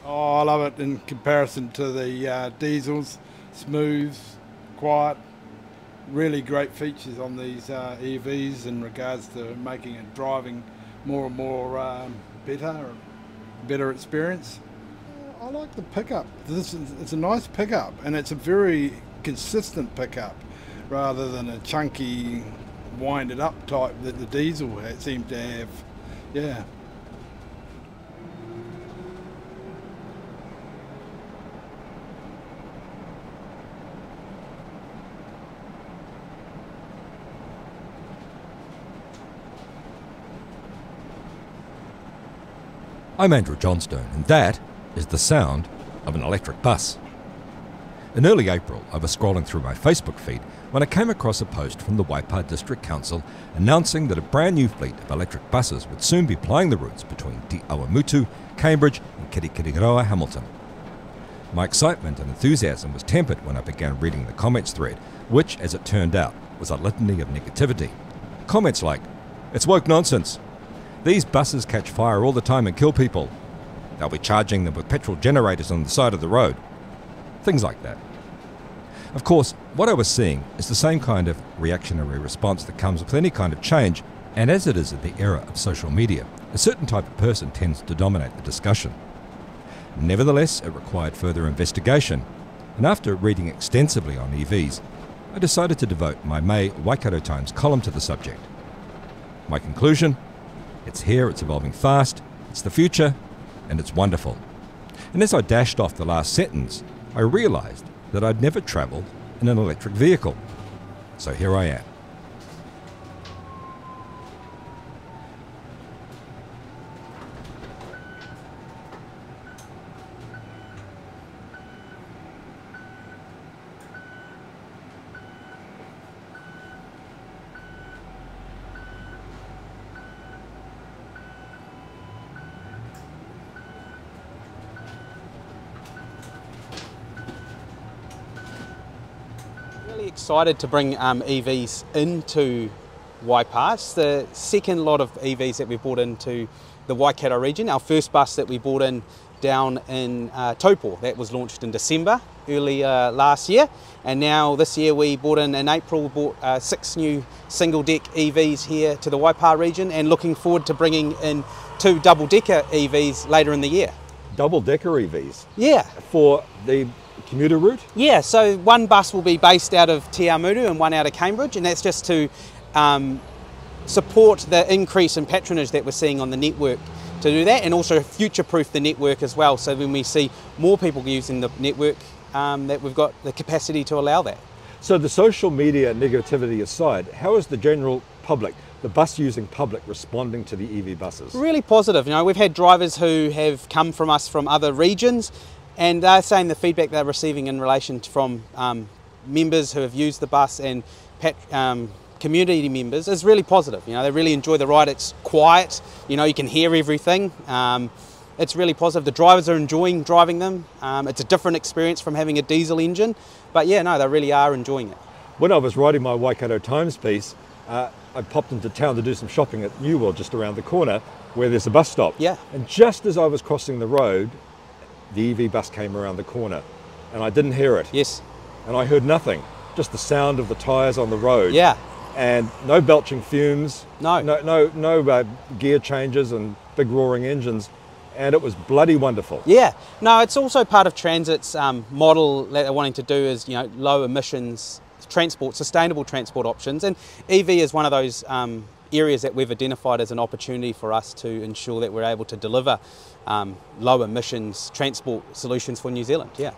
Oh, I love it in comparison to the diesels. Smooth, quiet, really great features on these EVs in regards to making it driving more and more better experience. I like the pickup. It's a nice pickup, and it's a very consistent pickup rather than a chunky winded up type that the diesel seemed to have. Yeah. I'm Andrew Johnstone, and that is the sound of an electric bus. In early April, I was scrolling through my Facebook feed when I came across a post from the Waipa District Council announcing that a brand new fleet of electric buses would soon be plying the routes between Te Awamutu, Cambridge and Kirikiriroa, Hamilton. My excitement and enthusiasm was tempered when I began reading the comments thread, which, as it turned out, was a litany of negativity. Comments like, "It's woke nonsense. These buses catch fire all the time and kill people. They'll be charging them with petrol generators on the side of the road." Things like that. Of course, what I was seeing is the same kind of reactionary response that comes with any kind of change, and as it is in the era of social media, a certain type of person tends to dominate the discussion. Nevertheless, it required further investigation, and after reading extensively on EVs, I decided to devote my May Waikato Times column to the subject. My conclusion? It's here, it's evolving fast, it's the future, and it's wonderful. And as I dashed off the last sentence, I realised that I'd never travelled in an electric vehicle. So here I am. Really excited to bring EVs into Waipa. It's the second lot of EVs that we brought into the Waikato region. Our first bus that we brought in down in Taupo, that was launched in December early last year, and now this year we brought in April, we bought 6 new single deck EVs here to the Waipa region, and looking forward to bringing in 2 double-decker EVs later in the year. Double-decker EVs? Yeah. For the commuter route? Yeah, so one bus will be based out of Te Awamutu and one out of Cambridge, and that's just to support the increase in patronage that we're seeing on the network to do that, and also future-proof the network as well, so when we see more people using the network, that we've got the capacity to allow that. So the social media negativity aside, how is the general public, the bus-using public, responding to the EV buses? Really positive. You know, we've had drivers who have come from us from other regions, and they're saying the feedback they're receiving in relation to, from members who have used the bus and community members is really positive. You know, they really enjoy the ride. It's quiet. You know, you can hear everything. It's really positive. The drivers are enjoying driving them. It's a different experience from having a diesel engine, but yeah, no, they really are enjoying it. When I was writing my Waikato Times piece, I popped into town to do some shopping at New World, just around the corner, where there's a bus stop. Yeah. And just as I was crossing the road, the EV bus came around the corner, and I didn't hear it. Yes. And I heard nothing, just the sound of the tyres on the road. Yeah. And no belching fumes. No gear changes and big roaring engines. And it was bloody wonderful. Yeah, no, it's also part of Transit's model that they're wanting to do is, you know, low emissions transport, sustainable transport options, and EV is one of those areas that we've identified as an opportunity for us to ensure that we're able to deliver low emissions transport solutions for New Zealand. Yeah.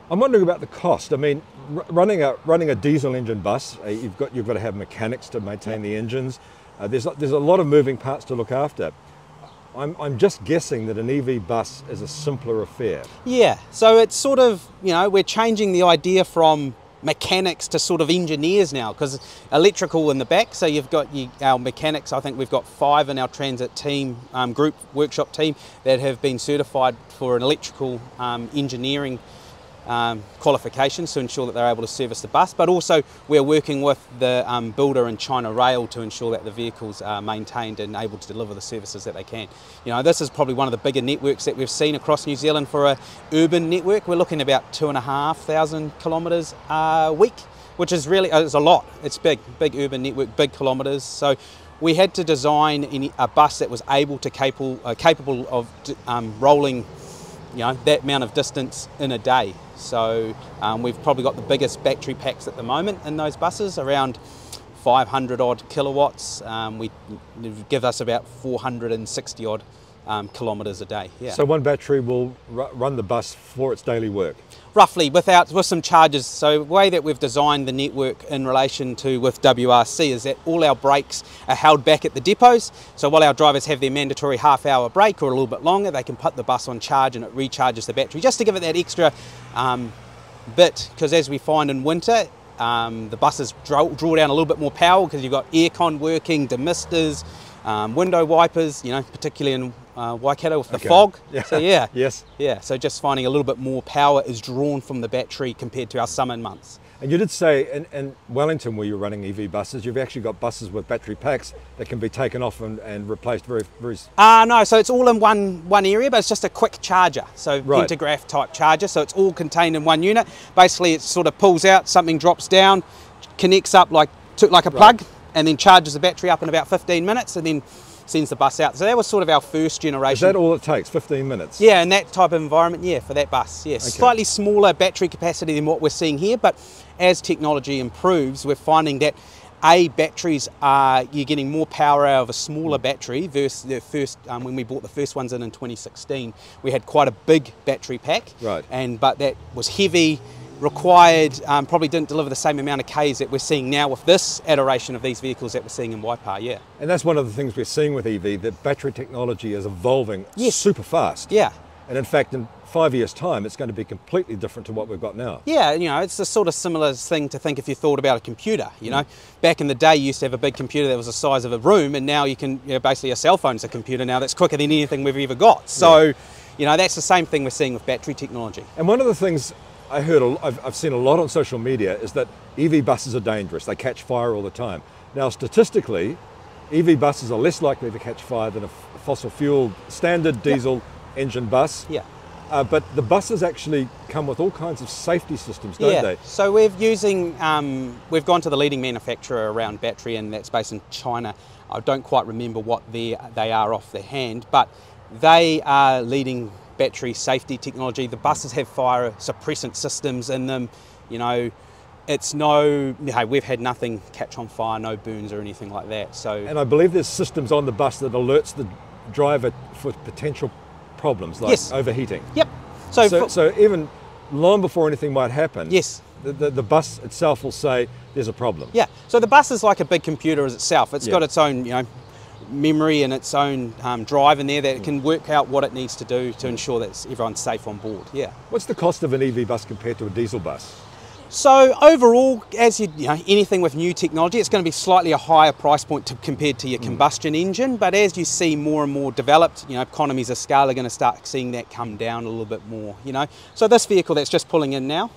I'm wondering about the cost. I mean, running a diesel engine bus, you've got to have mechanics to maintain the engines. There's a lot of moving parts to look after. I'm just guessing that an EV bus is a simpler affair. Yeah, so it's sort of, you know, we're changing the idea from mechanics to sort of engineers now, because electrical in the back, so you've got our mechanics. I think we've got 5 in our Transit team, group workshop team, that have been certified for an electrical engineering qualifications to ensure that they're able to service the bus, but also we're working with the builder and China Rail to ensure that the vehicles are maintained and able to deliver the services that they can. You know, this is probably one of the bigger networks that we've seen across New Zealand for an urban network. We're looking at about 2,500 kilometres a week, which is really, it's a lot. It's big urban network, big kilometres. So we had to design a bus that was capable of rolling, you know, that amount of distance in a day. So we've probably got the biggest battery packs at the moment in those buses, around 500 odd kilowatts. We give us about 460 odd kilometres a day. Yeah. So one battery will run the bus for its daily work? Roughly, with some charges. So the way that we've designed the network in relation to with WRC is that all our breaks are held back at the depots. So while our drivers have their mandatory half-hour break or a little bit longer, they can put the bus on charge and it recharges the battery, just to give it that extra bit. Because as we find in winter, the buses draw down a little bit more power because you've got aircon working, demisters, window wipers, you know, particularly in Waikato with the fog. Yeah. So yeah, yes, yeah. So just finding a little bit more power is drawn from the battery compared to our summer months. And you did say in Wellington, where you're running EV buses, you've actually got buses with battery packs that can be taken off and replaced very. No, so it's all in one area, but it's just a quick charger. So right. Pentagraph type charger. So it's all contained in one unit. Basically, it sort of pulls out, something drops down, connects up like a plug, and then charges the battery up in about 15 minutes, and then sends the bus out. So that was sort of our first generation. Is that all it takes, 15 minutes? Yeah, in that type of environment, yeah, for that bus. Yeah, slightly smaller battery capacity than what we're seeing here, but as technology improves, we're finding that batteries you're getting more power out of a smaller battery versus the first, when we bought the first ones in 2016, we had quite a big battery pack. Right. But that was heavy, required, probably didn't deliver the same amount of Ks that we're seeing now with this iteration of these vehicles that we're seeing in Waipa, yeah. And that's one of the things we're seeing with EV, that battery technology is evolving super fast. Yeah. And in fact, in 5 years' time, it's going to be completely different to what we've got now. Yeah, you know, it's a sort of similar thing to think if you thought about a computer, you know. Back in the day, you used to have a big computer that was the size of a room, and now you can, you know, basically a cell phone's a computer now that's quicker than anything we've ever got. So, you know, that's the same thing we're seeing with battery technology. And one of the things I've seen a lot on social media is that EV buses are dangerous. They catch fire all the time. Now, statistically, EV buses are less likely to catch fire than a fossil fuel standard diesel engine bus. Yeah. But the buses actually come with all kinds of safety systems, don't they? So we've gone to the leading manufacturer around battery, and that's based in China. I don't quite remember what they are off the hand, but they are leading battery safety technology. The buses have fire suppressant systems in them. You know, we've had nothing catch on fire, no burns or anything like that. So, and I believe there's systems on the bus that alerts the driver for potential problems like overheating. Yep. So even long before anything might happen, the bus itself will say there's a problem. Yeah. So the bus is like a big computer as itself. It's got its own, you know, memory and its own drive in there that it can work out what it needs to do to ensure that everyone's safe on board. Yeah. What's the cost of an EV bus compared to a diesel bus? So overall, as you know, anything with new technology, it's going to be slightly a higher price point compared to your combustion engine. But as you see more and more developed, you know, economies of scale are going to start seeing that come down a little bit more. You know, so this vehicle that's just pulling in now,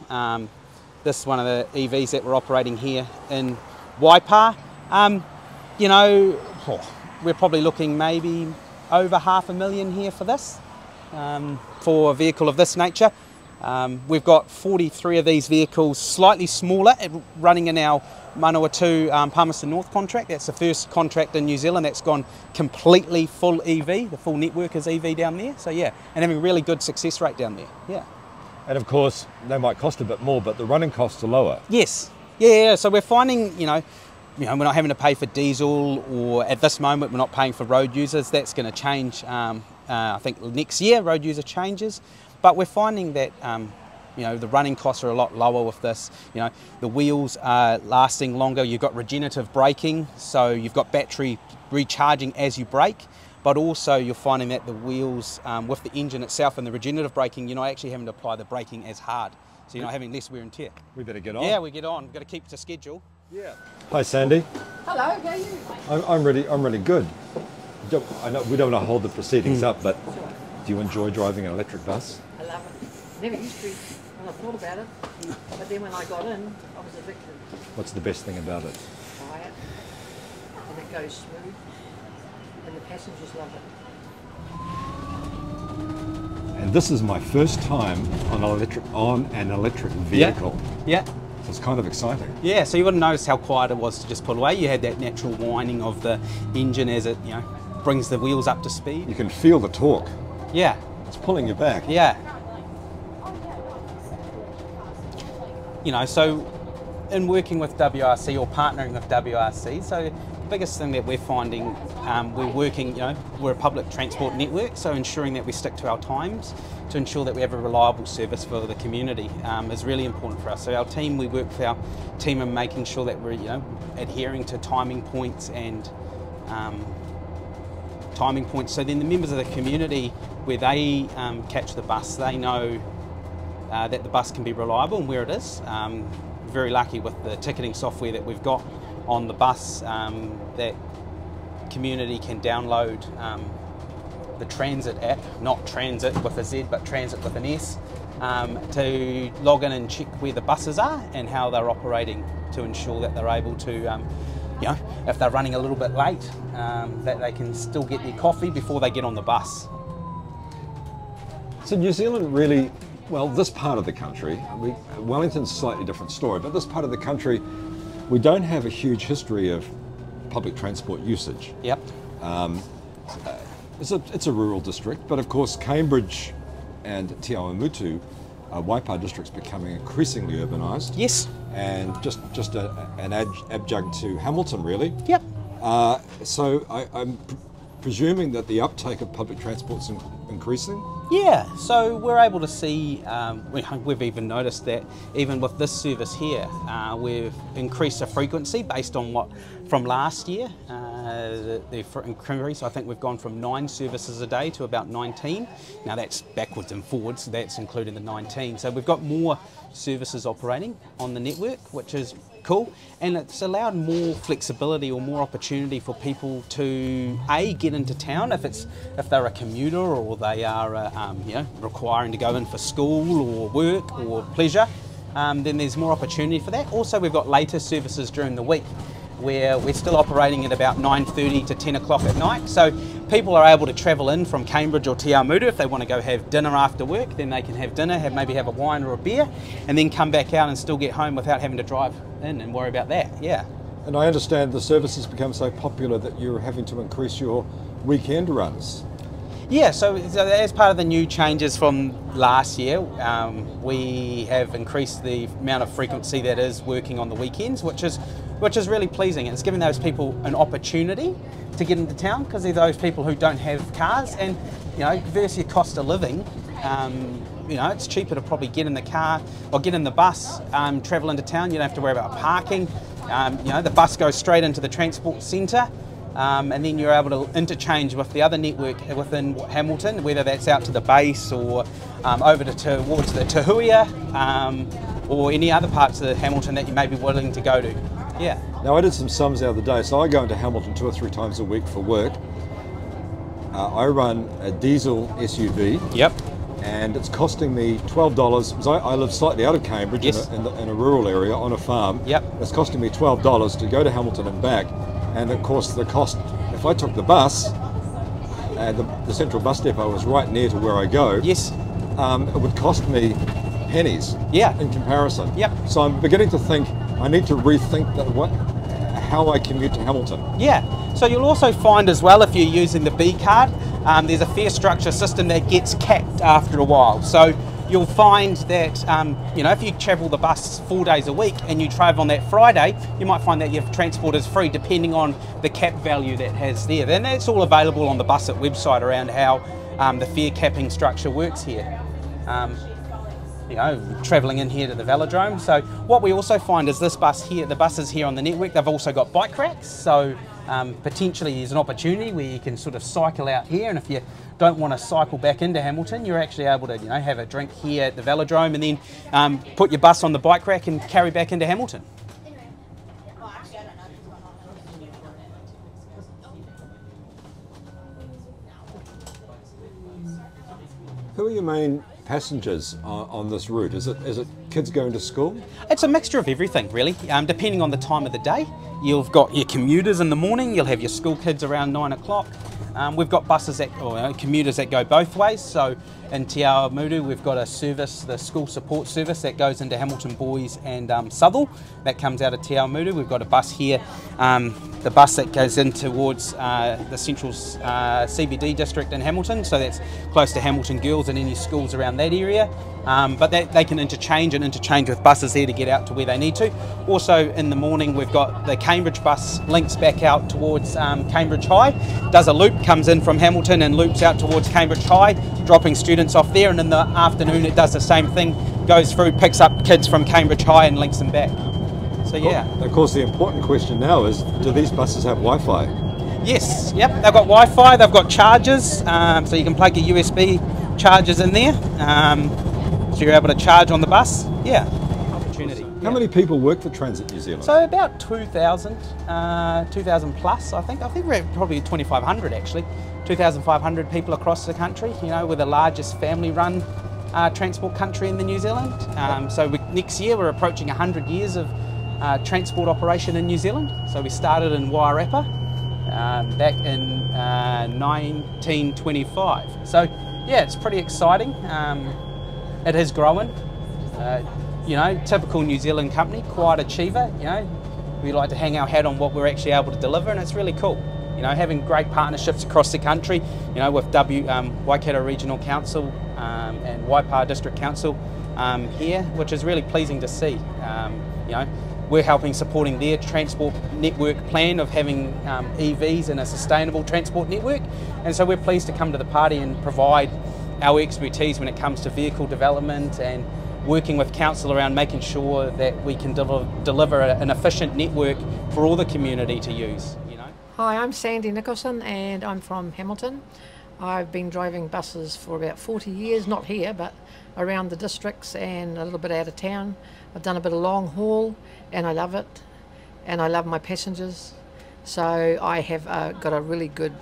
this is one of the EVs that we're operating here in Waipa. You know, we're probably looking maybe over $500,000 here for this, for a vehicle of this nature. We've got 43 of these vehicles, slightly smaller, running in our Manawatu Palmerston North contract. That's the first contract in New Zealand that's gone completely full EV. The full network is EV down there. So yeah, and having a really good success rate down there. Yeah. And of course, they might cost a bit more, but the running costs are lower. Yes. Yeah. So we're finding, you know, we're not having to pay for diesel, or at this moment we're not paying for road users. That's going to change. I think next year road user changes. But we're finding that you know, the running costs are a lot lower with this. You know, the wheels are lasting longer. You've got regenerative braking, so you've got battery recharging as you brake. But also you're finding that the wheels, with the engine itself and the regenerative braking, you're not actually having to apply the braking as hard. So you're not having less wear and tear. We better get on. Yeah, we get on. We've got to keep to schedule. Yeah. Hi, Sandy. Hello, how are you? I'm really good. I know we don't want to hold the proceedings up, but do you enjoy driving an electric bus? I love it. Never used to. I thought about it, but then when I got in, I was addicted. What's the best thing about it? Quiet, and it goes smooth, and the passengers love it. And this is my first time on an electric vehicle. Yeah. So it's kind of exciting. Yeah, so you wouldn't notice how quiet it was to just pull away. You had that natural whining of the engine as it, brings the wheels up to speed. You can feel the torque. Yeah. It's pulling you back. Yeah. So in working with WRC or partnering with WRC, so the biggest thing that we're finding, we're a public transport network, so ensuring that we stick to our times to ensure that we have a reliable service for the community is really important for us. So we work with our team in making sure that we're, adhering to timing points and so then the members of the community, where they catch the bus, they know that the bus can be reliable and where it is. Very lucky with the ticketing software that we've got on the bus, that community can download the Transit app, not Transit with a Z but Transit with an S, to log in and check where the buses are and how they're operating to ensure that they're able to, if they're running a little bit late, that they can still get their coffee before they get on the bus. So New Zealand really, well, this part of the country, Wellington's a slightly different story, but this part of the country, we don't have a huge history of public transport usage. Yep. It's a rural district, but of course Cambridge and Te Awamutu, Waipa district's becoming increasingly urbanised. Yes. And just an adjunct to Hamilton, really. Yep. So I'm presuming that the uptake of public transport's increasing? Yeah, so we're able to see, we've even noticed that even with this service here, we've increased the frequency based on from last year. The increase, I think we've gone from 9 services a day to about 19. Now that's backwards and forwards, so that's including the 19. So we've got more services operating on the network, which is cool, and it's allowed more flexibility or more opportunity for people to get into town if they're a commuter or they are requiring to go in for school or work or pleasure. Then there's more opportunity for that. Also, we've got later services during the week where we're still operating at about 9:30 to 10 o'clock at night. So people are able to travel in from Cambridge or Te Awamutu if they want to go have dinner after work. Then they can have dinner, maybe have a wine or a beer, and then come back out and still get home without having to drive in and worry about that. Yeah. And I understand the service has become so popular that you're having to increase your weekend runs. Yeah, so as part of the new changes from last year, we have increased the amount of frequency that is working on the weekends, which is really pleasing. It's giving those people an opportunity to get into town, because they're those people who don't have cars, and versus your cost of living, it's cheaper to probably get in the car or get in the bus, travel into town. You don't have to worry about parking. The bus goes straight into the transport centre. And then you're able to interchange with the other network within Hamilton, whether that's out to the base or over towards the Tahuia, or any other parts of Hamilton that you may be willing to go to. Yeah. Now I did some sums the other day, so I go into Hamilton 2 or 3 times a week for work. I run a diesel SUV. Yep. And it's costing me $12, because I live slightly out of Cambridge. Yes. in a rural area on a farm. Yep. It's costing me $12 to go to Hamilton and back. And of course the cost, if I took the bus, the central bus depot was right near to where I go. Yes. It would cost me pennies. Yeah. In comparison. Yep. So I'm beginning to think I need to rethink how I commute to Hamilton. Yeah. So you'll also find as well, if you're using the B card, there's a fare structure system that gets capped after a while. So you'll find that, if you travel the bus 4 days a week and you travel on that Friday, you might find that your transport is free depending on the cap value that has there. And that's all available on the Busset website around how the fare capping structure works here. Travelling in here to the velodrome. So what we also find is this bus here, the buses here on the network, they've also got bike racks. So potentially there's an opportunity where you can sort of cycle out here, and if you don't want to cycle back into Hamilton, you're actually able to have a drink here at the velodrome and then put your bus on the bike rack and carry back into Hamilton. Who are your main passengers on this route? Is it kids going to school? It's a mixture of everything, really, depending on the time of the day. You've got your commuters in the morning, you'll have your school kids around 9 o'clock. We've got buses or commuters that go both ways. So in Te Awamutu, we've got a service, the school support service, that goes into Hamilton Boys and Southall. That comes out of Te Awamutu. We've got a bus here, the bus that goes in towards the central CBD district in Hamilton. So that's close to Hamilton Girls and any schools around that area. But they can interchange with buses there to get out to where they need to. Also in the morning, we've got the Cambridge bus links back out towards Cambridge High, does a loop, comes in from Hamilton and loops out towards Cambridge High, dropping students off there, and in the afternoon it does the same thing, goes through, picks up kids from Cambridge High and links them back. So yeah. Of course, the important question now is, do these buses have Wi-Fi? Yes, yep, they've got Wi-Fi, they've got chargers, so you can plug your USB chargers in there. So you're able to charge on the bus. Yeah, opportunity. How many people work for Transit New Zealand? So about 2,000 plus, I think. I think we're at probably 2,500 actually. 2,500 people across the country. You know, we're the largest family-run transport country in the New Zealand. So next year we're approaching 100 years of transport operation in New Zealand. So we started in Wairarapa back in 1925. So yeah, it's pretty exciting. It is growing, you know, typical New Zealand company, quiet achiever, you know, we like to hang our hat on what we're actually able to deliver, and it's really cool. You know, having great partnerships across the country, you know, with Waikato Regional Council and Waipa District Council here, which is really pleasing to see. You know, we're helping supporting their transport network plan of having EVs and a sustainable transport network, and so we're pleased to come to the party and provide our expertise when it comes to vehicle development and working with council around making sure that we can deliver an efficient network for all the community to use. You know? Hi, I'm Sandy Nicholson and I'm from Hamilton. I've been driving buses for about 40 years, not here but around the districts and a little bit out of town. I've done a bit of long haul and I love it, and I love my passengers, so I have got a really good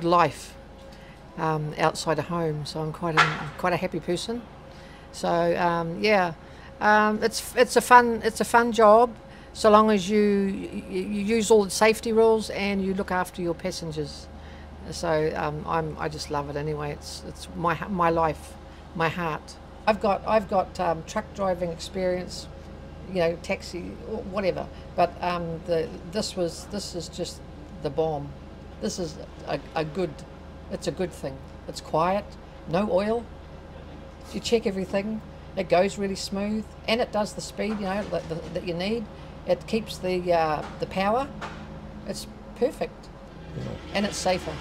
life outside of home, so I'm quite a happy person. So yeah, it's a fun job, so long as you use all the safety rules and you look after your passengers. So I just love it anyway. It's my life, my heart. I've got truck driving experience, you know, taxi, whatever. But this is just the bomb. This is it's a good thing. It's quiet, no oil. You check everything. It goes really smooth, and it does the speed, you know, that you need. It keeps the power. It's perfect, and it's safer.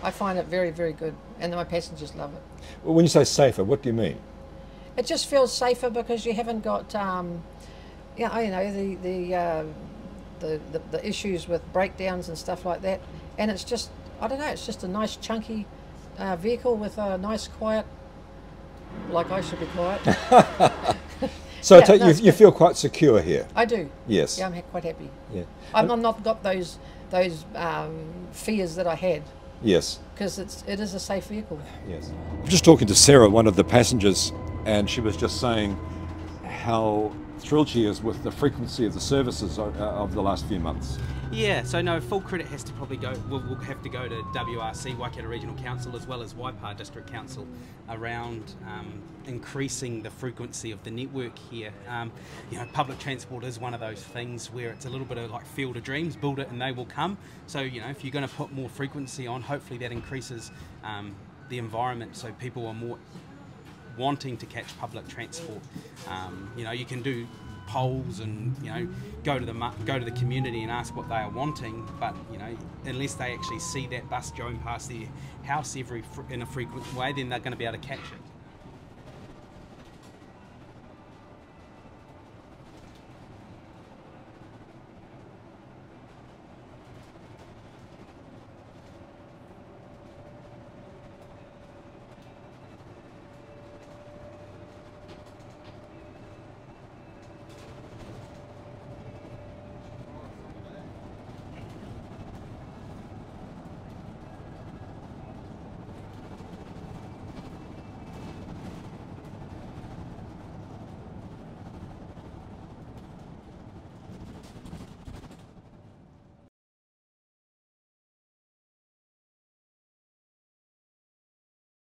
I find it very, very good, and my passengers love it. Well, when you say safer, what do you mean? It just feels safer because you haven't got, you know, the issues with breakdowns and stuff like that. And it's just, I don't know, it's just a nice chunky vehicle with a nice quiet, like I should be quiet. So yeah, you feel quite secure here? I do. Yes. Yeah, I'm quite happy. Yeah. I'm not got those fears that I had. Yes. Because it is a safe vehicle. Yes. I'm just talking to Sarah, one of the passengers, and she was just saying how thrilled she is with the frequency of the services of the last few months. Yeah, so no, full credit has to probably go, we'll have to go to WRC, Waikato Regional Council, as well as Waipa District Council around increasing the frequency of the network here. You know, public transport is one of those things where it's a little bit of like field of dreams, build it and they will come. So, you know, if you're going to put more frequency on, hopefully that increases the environment so people are more wanting to catch public transport. You know, you can do polls and, you know, go to the community and ask what they are wanting, but, you know, unless they actually see that bus going past their house in a frequent way, then they're going to be able to catch it.